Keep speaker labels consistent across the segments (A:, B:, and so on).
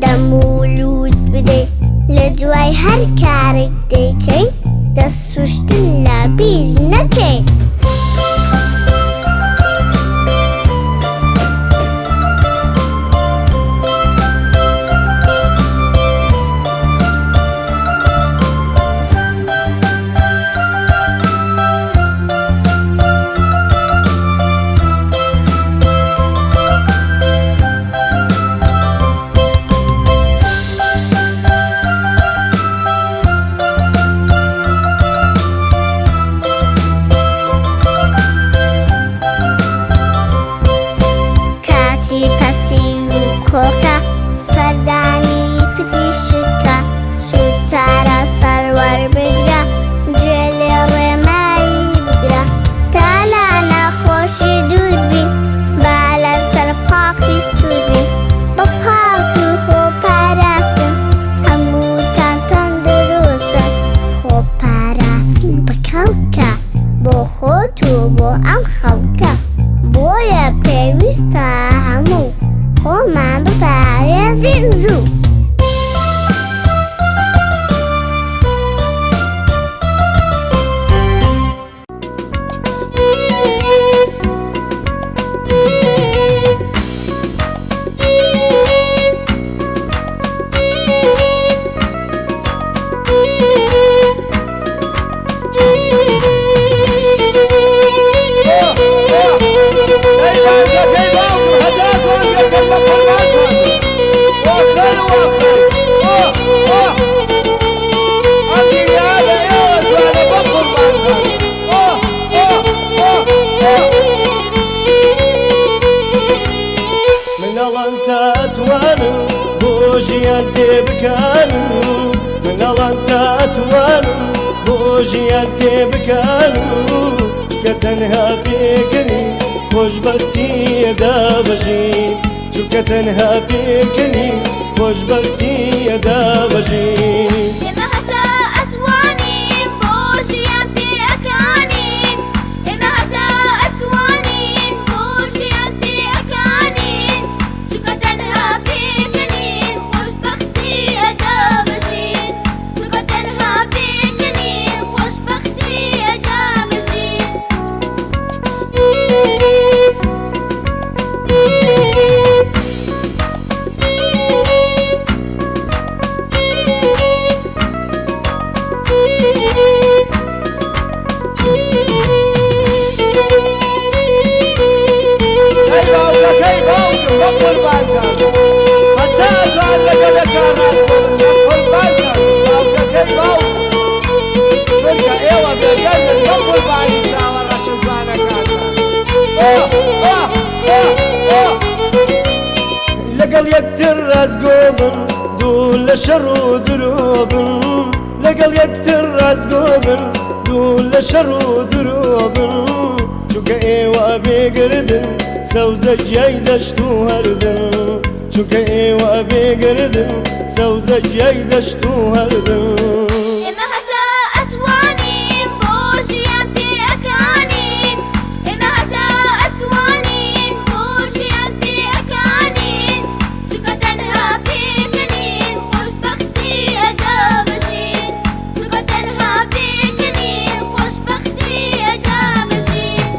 A: دەمولود بدەی لە دوای هەر کارێک دەیکەی دەسوشتن لە بیز نەکەی. کۆکە سەردانی پتیشکە سوچارە سەروەر بگرە گوێ لێ ڕێمایی بگرە تا لە نەخۆشی دوور بی با لەسەر پاقی سوور بی بە پاک و خۆپاراستن هەمووتان تەندروستن خۆپاراستن بکەڵکە بۆ خۆت و بۆ ئەم خەڵکە بۆیە پێویستە هەموو خۆمان بپارێزین زوو.
B: ژیان پێ بکانم منەڵەن تاتوانم بۆ ژیان پێ بکانم چکە تەنها پێکەنی خۆشبەختیەدا بەژین چونکە تەنها پێکەنی خۆشبەختیەدا بەژین.
C: ئێمە هەتا ئەتوانین بۆ ژیان پێەکانین ئێمە هەتا ئەتوانین بۆ ژیان پێەکانین چونکە تەنها پێکەنین خۆشبەختیەدا بەژین چونکە تەنها پێکەنین خۆشبەختیەدا بەژین.
B: لەگەڵ یەکتر ڕازگۆ بن دوو لە شەڕ و درۆ بن لەگەڵ یەکتر ڕازگۆ بن دوو لە شەڕ و درۆ بن چونکە ئێوە بێگردن سەوزە ژیای دەشت و هەردن چونکە ئێوە بێگردن سەوزە ژیای دەشت و هەردن.
C: ئێمە هەتا ئەتوانین بۆ ژیان پێەکانین ئێمە هەتا ئەتوانین بۆ ژیان پێەکانین چونکە تەنها پێکەنین خۆشبەختیەدا بەژین چونکە تەنها پێکەنین خۆشبەختیەدا بەژین.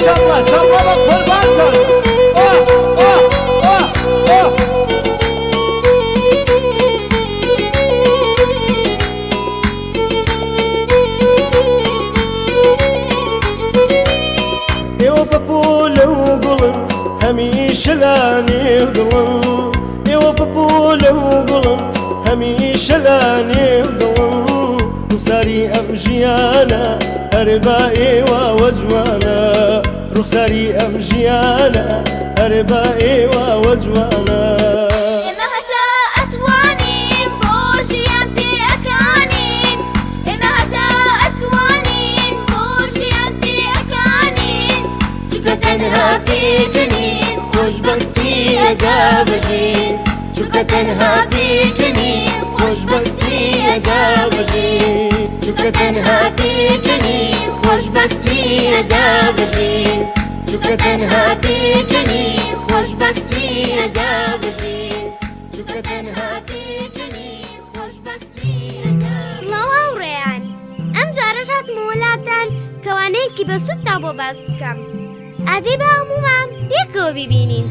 B: چاڵە چاڵە بە قوربانتان. ئێوە بەپۆلە و گوڵن هەمیشە لا نێو دڵن ئێوە بەپۆلە و گوڵن هەمیشە لا نێو دڵن ڕوخساری ئەم ژیانە هەر با ئێوە وە جوانە ڕوخساری ئەم ژیانە هەر با ئێوە وە جوانە.
C: ئێمە هەتا ئەتوانین بۆ ژیان پێەکانین ئێمە هەتا ئەتوانین بۆ ژیان پێەکانین چونکە تەنها تنها بيكنين خوشبختی ادا بجین چونکە تەنها بێکنی خۆشبەختی ئەدا بژین چونکە تەنها بێکنی خۆشبەختی ئەدا بژین چونکە تەنها بێکنی خۆشبەختی ئەدا بژین چونکە تەنها بێکنی خۆشبەختی ئەدا
A: سڵاو هاوڕێیان، ئەم جارەش هاتمەوە لاتان کەوانەیەکی بەسوودتا بۆ باس بکەم. ئادەی بە هەمومان پێکەوە بیبینین.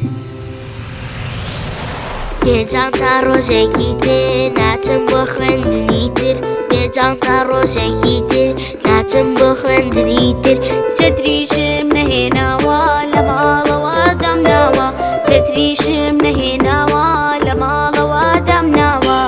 A: بێجان تا ڕۆژێکی تر ناچم بۆ خوێندنی تر بێجان تا ڕۆژێکی تر ناچم بۆ خوێندنی تر
C: چتریشم نەهێناوە لە ماڵەوە دەمناوە چتریشم نەهێناوە لە ماڵەوە دەمناوە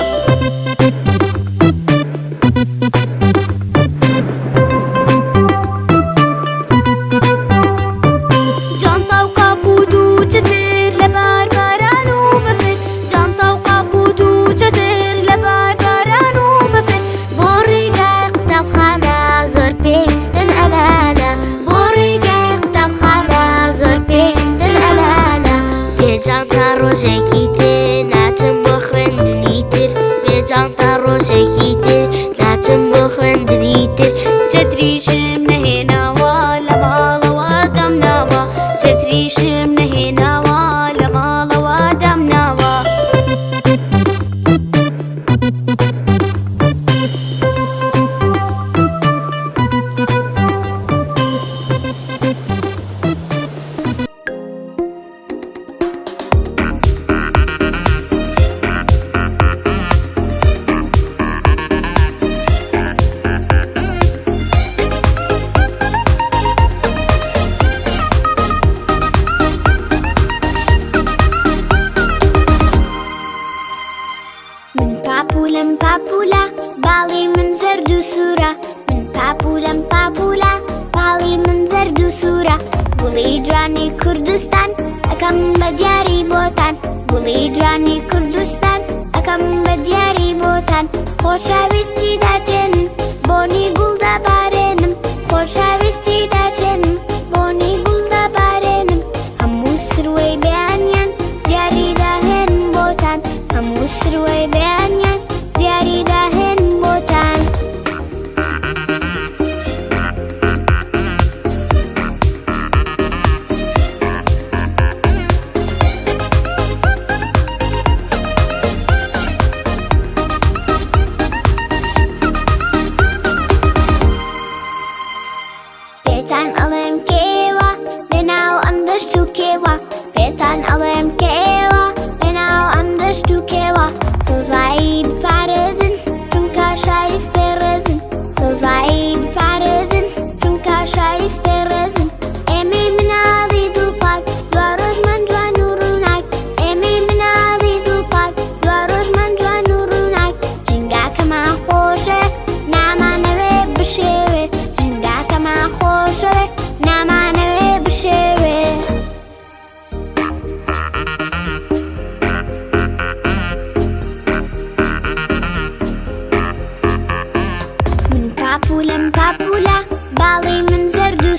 C: جانتا و قاپوت و چتر لەبار باران و بەفر جانتا و قاپوت و چتر لەبار باران و بەفر
A: بۆ ڕێگای قوتابخانە زۆر پێویستن ئەلانە بۆ ڕێگای قوتابخانە زۆر پێویستن ئەلانە بێجان تا ڕۆژێکی تر ناچم بۆ خوێندنی تر بێجان تا ڕۆژێکی تر ناچم بۆ خوێندنی تر
C: چتریشم نەهێناوە لە ماڵەوە دەمناوە چتریشم نەهێناوە لە ماڵەوە دەمناوە
A: من پاپولم پاپولا باڵی من زەرد و سوورە من پاپولم پاپولا باڵی من زەرد و سوورە گوڵی جوانی کوردستان ئەەکەم بە دیاری بۆتان گوڵی جوانی کوردستان ئەەکەم بە دیاری بۆتان خۆشەویستی داچێنم بۆنی گوڵ دەبارێنم خۆشەویستی داچێنم بۆنی گوڵ دەبارێنم هەموو سروەی بەیانیان دیاری داهێنم بۆتان هەموو سروەی بەیانیان دیاری داهێنم بۆتان پێتان ئەڵێم کێوە لەناو ئەم دەشت و کێوە پێتان ئەڵێم کێوە لەناو ئەم دەشت و کێوە سەوزایی بپارێزن چونکە شایستێ ڕێزن سەوزایی بپارێزن چونکە شایستێ ڕێزن ئێمەی مناڵی دڵپاک دوا ڕۆژمان جوان و ڕووناک ئێمەی مناڵی دڵپاک دوا ڕۆژمان جوان و ڕووناک ژینگاکەمان خۆشە نامانەوێ بشێوێ ژینگاکەمان خۆشەوێ نامانەوێ بشێوێ من پاپولم پاپولا باڵی من زەرد و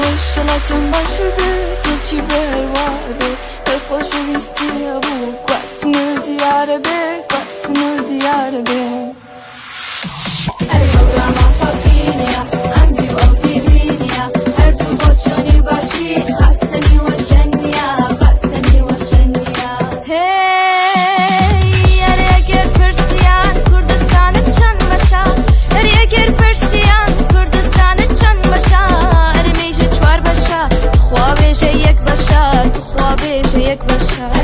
D: وشلاتم باشو به دلچی برواره هر خوشویستی بو قاسنو دیاره به قاسنو دیاره به ای بابا محفظینیا عمزی بازی بینیا هر دو بچانی باشی خستنی و شنیا خستنی و شنیا هی اره اگر پرسیان کردستان چند باشا اره اگر پرسیان کردستان چند باشا اره میشه چوار باشا تو خوابش یک باشا تو خوابش یک باشا